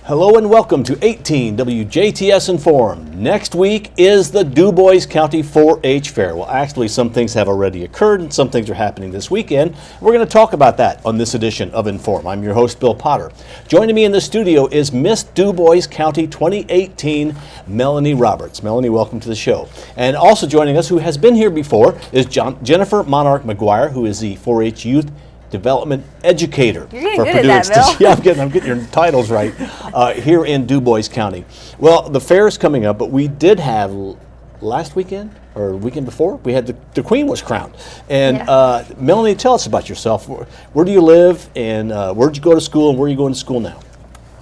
Hello and welcome to 18 WJTS in.form. Next week is the Dubois County 4-H Fair. Well, actually, some things have already occurred and some things are happening this weekend. We're going to talk about that on this edition of In.form. I'm your host, Bill Potter. Joining me in the studio is Miss Dubois County 2018, Melanie Roberts. Melanie, welcome to the show. And also joining us, who has been here before, is Jennifer Monarch-McGuire, who is the 4-H Youth Development Educator for Purdue Extension. Yeah, I'm getting your titles right here in Dubois County. Well, the fair is coming up, but we did have last weekend or weekend before, we had the Queen was crowned. And Melanie, tell us about yourself. Where do you live, and where did you go to school, and where are you going to school now?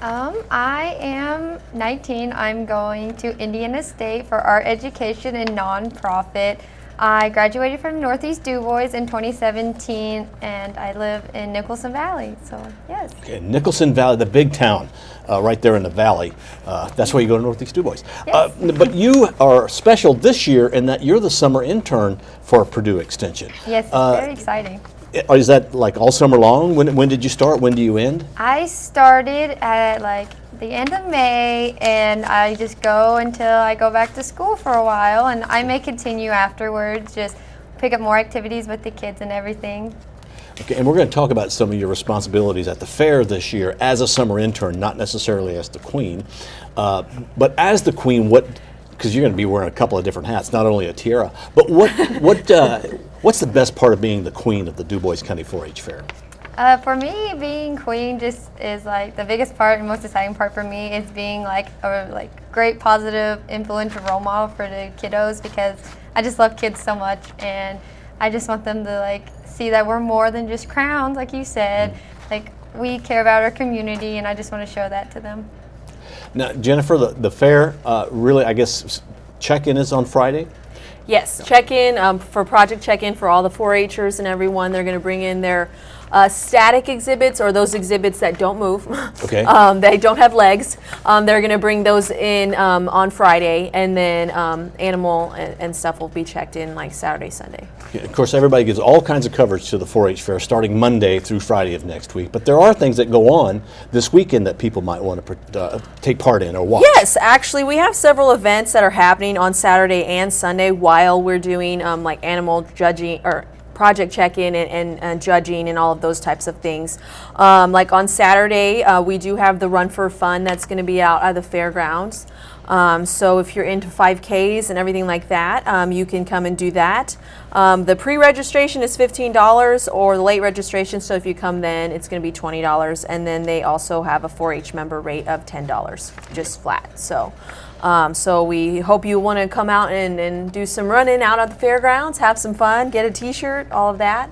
I am 19. I'm going to Indiana State for art education and nonprofit. I graduated from Northeast Dubois in 2017, and I live in Nicholson Valley, so yes. Okay, Nicholson Valley, the big town right there in the valley. That's why you go to Northeast Dubois. Yes. But you are special this year in that you're the summer intern for Purdue Extension. Yes, very exciting. Is that like all summer long? When did you start? When do you end? I started at like the end of May, and I just go until I go back to school for a while, and I may continue afterwards, just pick up more activities with the kids and everything. Okay, and we're going to talk about some of your responsibilities at the fair this year as a summer intern, not necessarily as the Queen, but as the Queen, because you're going to be wearing a couple of different hats, not only a tiara, but what's the best part of being the Queen of the Dubois County 4-H Fair? For me, being Queen just is like the biggest part and most exciting part for me is being like a great positive influential role model for the kiddos, because I just love kids so much, and I just want them to see that we're more than just crowns, like you said. Like, we care about our community, and I just want to show that to them. Now, Jennifer, the fair, really, I guess, check-in is on Friday? Yes, check-in for project check-in for all the 4-Hers and everyone. They're going to bring in their static exhibits, or those exhibits that don't move. Okay. They don't have legs. They're going to bring those in on Friday, and then animal and stuff will be checked in like Saturday, Sunday. Yeah, of course, everybody gives all kinds of coverage to the 4-H Fair starting Monday through Friday of next week. But there are things that go on this weekend that people might want to take part in or watch. Yes, actually, we have several events that are happening on Saturday and Sunday while we're doing like animal judging or project check-in and judging and all of those types of things. Like on Saturday, we do have the Run for Fun that's going to be out at the fairgrounds. So if you're into 5Ks and everything like that, you can come and do that. The pre-registration is $15, or the late registration, so if you come then, it's going to be $20. And then they also have a 4-H member rate of $10, just flat. So we hope you want to come out and do some running out at the fairgrounds, have some fun, get a t-shirt, all of that.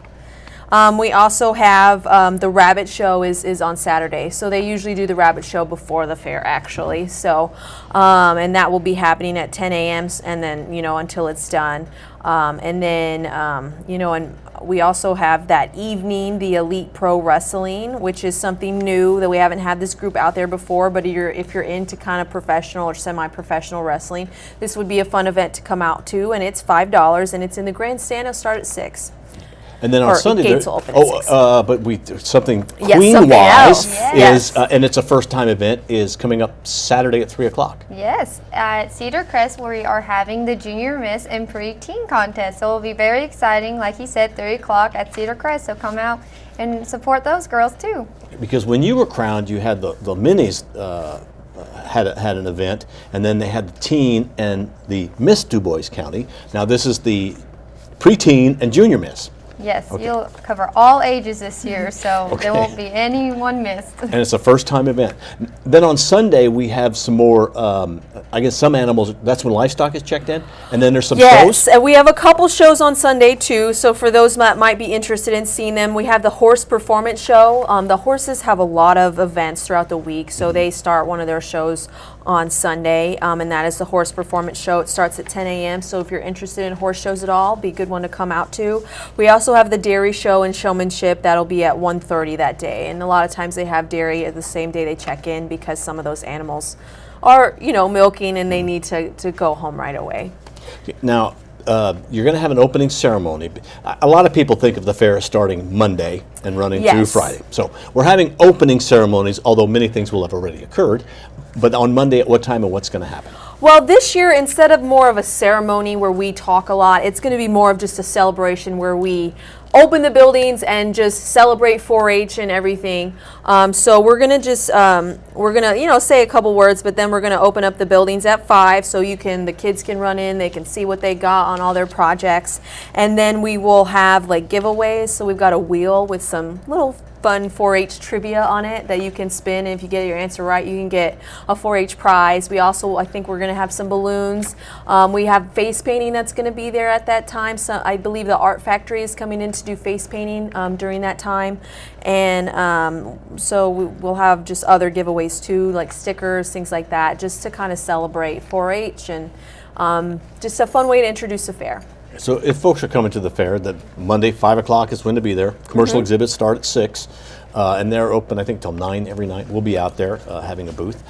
We also have the rabbit show is on Saturday. So they usually do the rabbit show before the fair, actually. So, and that will be happening at 10 a.m. and then, until it's done. And then, and we also have that evening, the Elite Pro Wrestling, which is something new that we haven't had this group out there before, but if you're into kind of professional or semi-professional wrestling, this would be a fun event to come out to, and it's $5, and it's in the grandstand. It'll start at 6. And then on Sunday, gates will open at 6. But something Yes, Queen-wise Yes. is, and it's a first-time event, is coming up Saturday at 3 o'clock. Yes, at Cedar Crest, we are having the Junior Miss and Pre-Teen contest. So it'll be very exciting. Like he said, 3 o'clock at Cedar Crest. So come out and support those girls too. Because when you were crowned, you had the minis had an event, and then they had the teen and the Miss Dubois County. Now this is the Pre-Teen and Junior Miss. Yes, Okay. You'll cover all ages this year, so there won't be anyone missed. And it's a first-time event. Then on Sunday, we have some more, I guess some animals, that's when livestock is checked in, and then there's some shows? Yes, and we have a couple shows on Sunday too, so for those that might be interested in seeing them, we have the horse performance show. The horses have a lot of events throughout the week, so they start one of their shows on Sunday, and that is the horse performance show. It starts at 10 a.m., so if you're interested in horse shows at all, be a good one to come out to. We also have the dairy show and showmanship. That'll be at 1:30 that day, and a lot of times they have dairy at the same day they check in, because some of those animals are, milking and they need to go home right away. Now, you're going to have an opening ceremony. A lot of people think of the fair as starting Monday and running through Friday. So we're having opening ceremonies, although many things will have already occurred. But on Monday, at what time and what's going to happen? Well, this year, instead of more of a ceremony where we talk a lot, it's going to be more of just a celebration where we open the buildings and just celebrate 4-H and everything. So we're going to just, we're going to, say a couple words, but then we're going to open up the buildings at 5 so the kids can run in, they can see what they got on all their projects. And then we will have like giveaways. So we've got a wheel with some little fun 4-H trivia on it that you can spin, and if you get your answer right, you can get a 4-H prize. We also, I think we're going to have some balloons. We have face painting that's going to be there at that time. So I believe the Art Factory is coming in to do face painting during that time. And so we'll have just other giveaways too, like stickers, things like that, just to kind of celebrate 4-H and just a fun way to introduce the fair. So if folks are coming to the fair, that Monday, 5 o'clock is when to be there. Commercial exhibits start at 6, and they're open, I think, till 9 every night. We'll be out there having a booth.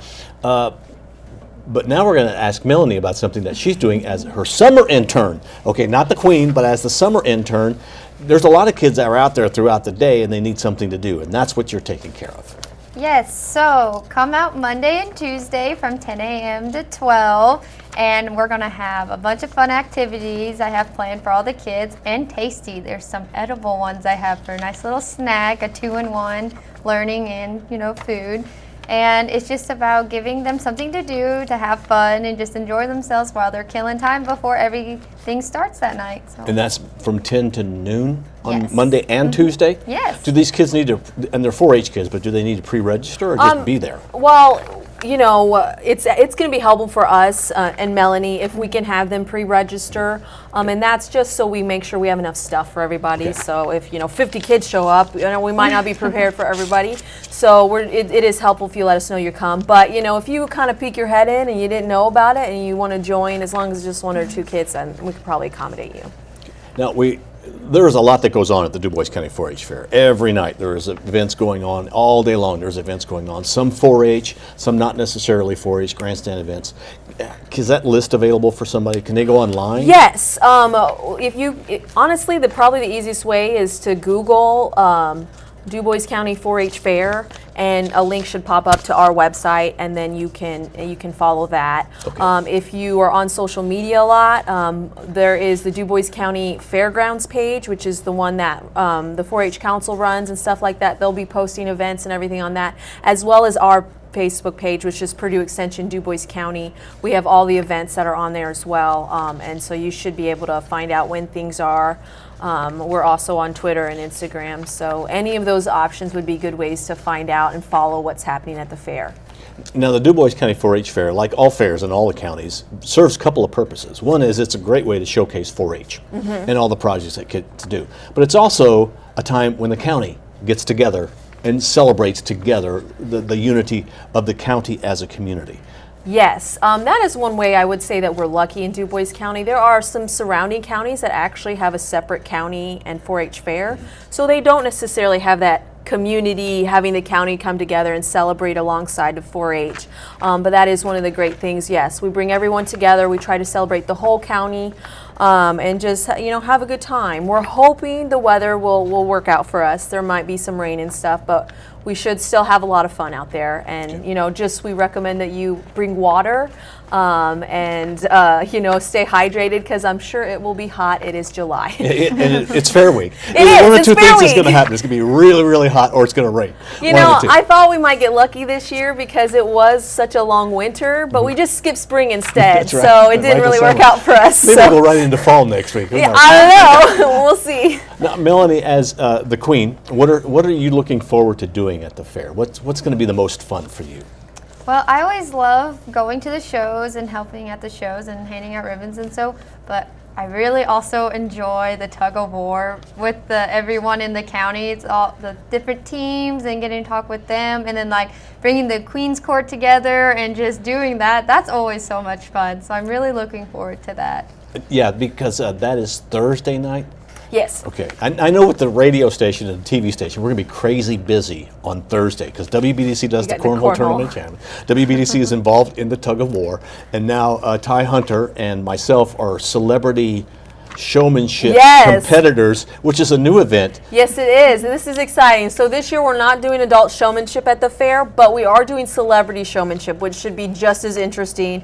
But now we're going to ask Melanie about something that she's doing as her summer intern. Okay, not the queen, but as the summer intern. There's a lot of kids that are out there throughout the day, and they need something to do, and that's what you're taking care of. Yes, so come out Monday and Tuesday from 10 a.m. to 12, and we're going to have a bunch of fun activities I have planned for all the kids, and tasty. There's some edible ones I have for a nice little snack, a 2-in-1, learning and, food. And it's just about giving them something to do, to have fun, and just enjoy themselves while they're killing time before everything starts that night. So. And that's from 10 to noon on Yes. Monday and Tuesday? Yes. Do these kids need to, and they're 4-H kids, but do they need to pre-register or just be there? Well, it's going to be helpful for us and Melanie if we can have them pre-register, and that's just so we make sure we have enough stuff for everybody. Okay. So if 50 kids show up, we might not be prepared for everybody. So it is helpful if you let us know you come. But if you kind of peek your head in and you didn't know about it and you want to join, as long as it's just 1 or 2 kids, then we could probably accommodate you. Now, there's a lot that goes on at the Dubois County 4-H Fair. Every night there is events going on. All day long there's events going on. Some 4-H, some not necessarily 4-H, grandstand events. Is that list available for somebody? Can they go online? Yes. Honestly, probably the easiest way is to Google Dubois County 4-H Fair, and a link should pop up to our website, and then you can follow that. Okay. If you are on social media a lot, there is the Dubois County Fairgrounds page, which is the one that the 4-H Council runs and stuff like that. They'll be posting events and everything on that, as well as our Facebook page, which is Purdue Extension Dubois County. We have all the events that are on there as well, and so you should be able to find out when things are. We're also on Twitter and Instagram, so any of those options would be good ways to find out and follow what's happening at the fair. Now, the Dubois County 4-H Fair, like all fairs in all the counties, serves a couple of purposes. One is it's a great way to showcase 4-H and all the projects that kids do. But it's also a time when the county gets together and celebrates together the unity of the county as a community. Yes, that is one way I would say that we're lucky in Dubois County. There are some surrounding counties that actually have a separate county and 4-H fair, so they don't necessarily have that community, having the county come together and celebrate alongside of 4-H. But that is one of the great things. Yes, we bring everyone together. We try to celebrate the whole county and just have a good time. We're hoping the weather will work out for us. There might be some rain and stuff, but we should still have a lot of fun out there. And we recommend that you bring water and stay hydrated, because I'm sure it will be hot. It is July. It's Fair Week. It One is. or two It's Fair things is Week. going to happen. It's going to be really, really hot, or it's going to rain. I thought we might get lucky this year because it was such a long winter, but we just skipped spring instead, That's right. so it didn't Right, really the work summer. out for us. Maybe so. we'll go right into fall next week. Who Yeah, knows? I don't know. We'll see. Now, Melanie, as the queen, what are you looking forward to doing at the fair? What's going to be the most fun for you? Well, I always love going to the shows and helping at the shows and handing out ribbons and so, but I really also enjoy the tug of war with everyone in the county. It's all the different teams and getting to talk with them, and then bringing the Queen's Court together and just doing that. That's always so much fun. So I'm really looking forward to that. Yeah, because that is Thursday night. Yes. Okay, I know with the radio station and the TV station, we're going to be crazy busy on Thursday because WBDC does the You got the Cornhole cornhole. Tournament Channel. WBDC is involved in the tug of war, and now Ty Hunter and myself are celebrity showmanship Yes. competitors, which is a new event. Yes, it is, and this is exciting. So this year we're not doing adult showmanship at the fair, but we are doing celebrity showmanship, which should be just as interesting.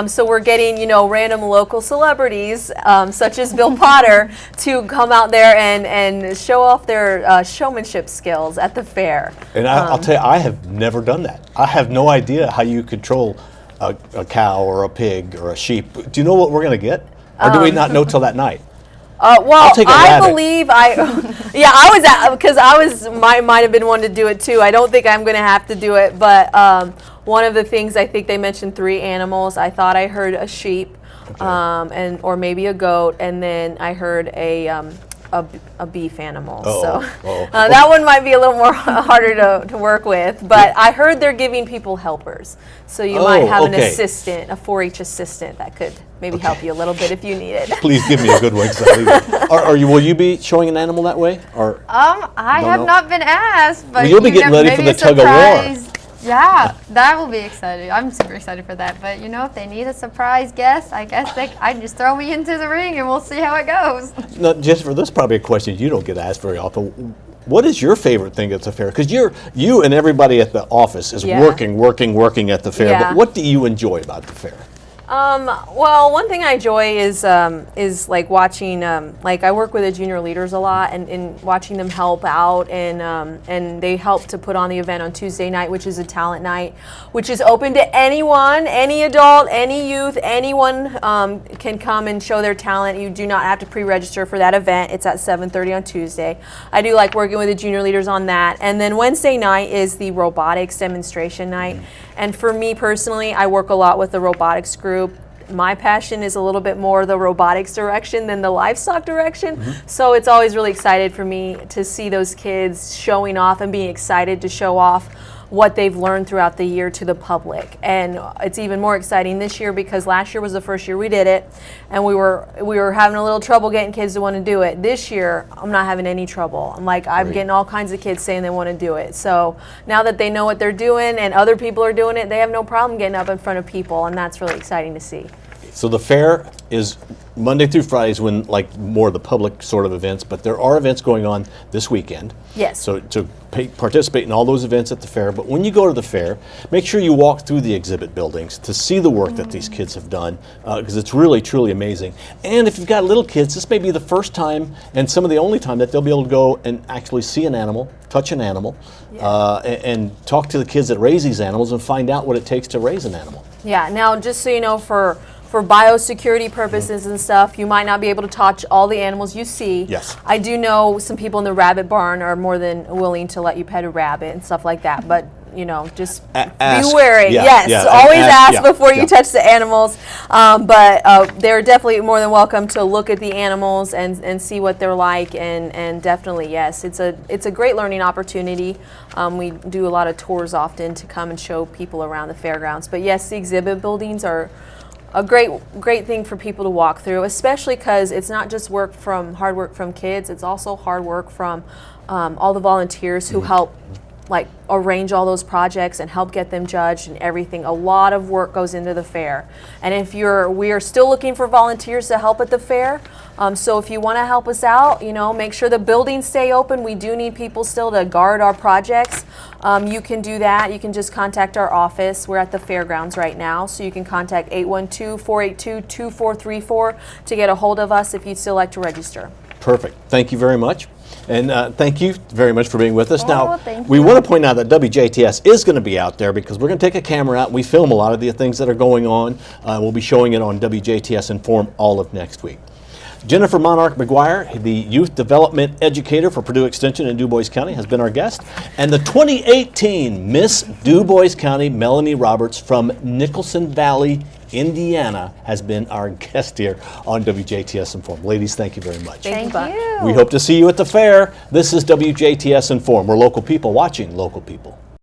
So we're getting, random local celebrities, such as Bill Potter, to come out there and show off their showmanship skills at the fair. And I'll tell you, I have never done that. I have no idea how you control a cow or a pig or a sheep. Do you know what we're going to get? Or do we not know till that night? Well, take a I rabbit. believe because might have been one to do it too. I don't think I'm going to have to do it, but one of the things, I think they mentioned 3 animals. I thought I heard a sheep, Okay. or maybe a goat, and then I heard a beef animal. That one might be a little more harder to work with, but I heard they're giving people helpers. So you might have an assistant, a 4-H assistant that could maybe help you a little bit if you need it. Please give me a good one. Will you be showing an animal that way? Or I have not been asked, but well, you'll be getting ready for the tug of war. Yeah, that will be exciting. I'm super excited for that. But if they need a surprise guest, I guess I just throw me into the ring and we'll see how it goes. Now, Jennifer, this is probably a question you don't get asked very often. What is your favorite thing at the fair? Because you and everybody at the office is working at the fair. Yeah. But what do you enjoy about the fair? Well, one thing I enjoy is like watching, I work with the junior leaders a lot, and watching them help out, and they help to put on the event on Tuesday night, which is a talent night, which is open to anyone, any adult, any youth, anyone can come and show their talent. You do not have to pre-register for that event. It's at 7:30 on Tuesday. I do like working with the junior leaders on that. And then Wednesday night is the robotics demonstration night. And for me personally, I work a lot with the robotics group. My passion is a little bit more the robotics direction than the livestock direction. So it's always really excited for me to see those kids showing off and being excited to show off what they've learned throughout the year to the public. And it's even more exciting this year because last year was the first year we did it, and we were having a little trouble getting kids to want to do it. This year, I'm not having any trouble. I'm getting all kinds of kids saying they want to do it. So now that they know what they're doing and other people are doing it, they have no problem getting up in front of people, and that's really exciting to see. So the fair is Monday through Fridays when more of the public sort of events, but there are events going on this weekend. Yes. So to participate in all those events at the fair, but when you go to the fair, make sure you walk through the exhibit buildings to see the work that these kids have done, because it's really, truly amazing. And if you've got little kids, this may be the first time and some of the only time that they'll be able to go and actually see an animal, touch an animal, and talk to the kids that raise these animals and find out what it takes to raise an animal. Yeah, now just so you know, for biosecurity purposes and stuff, you might not be able to touch all the animals you see. Yes. I do know some people in the rabbit barn are more than willing to let you pet a rabbit and stuff like that, but just be wary. Yes, always ask before you touch the animals. But they're definitely more than welcome to look at the animals and see what they're like. And definitely, yes, it's a great learning opportunity. We do a lot of tours often to come and show people around the fairgrounds. But yes, the exhibit buildings are a great thing for people to walk through, especially because it's not just hard work from kids. It's also hard work from all the volunteers who help arrange all those projects and help get them judged and everything. A lot of work goes into the fair. And we are still looking for volunteers to help at the fair. So if you want to help us out, make sure the buildings stay open. We do need people still to guard our projects. You can do that. You can just contact our office. We're at the fairgrounds right now, so you can contact 812-482-2434 to get a hold of us if you'd still like to register. Perfect. Thank you very much. And thank you very much for being with us. Now, thank we you. want to point out that WJTS is going to be out there because we're going to take a camera out and we film a lot of the things that are going on. We'll be showing it on WJTS in.form all of next week. Jennifer Monarch-McGuire, the Youth Development Educator for Purdue Extension in Dubois County, has been our guest. And the 2018 Miss Dubois County, Melanie Roberts from Nicholson Valley, Indiana, has been our guest here on WJTS in.form. Ladies, thank you very much. Thank you. We hope to see you at the fair. This is WJTS in.form. We're local people watching local people.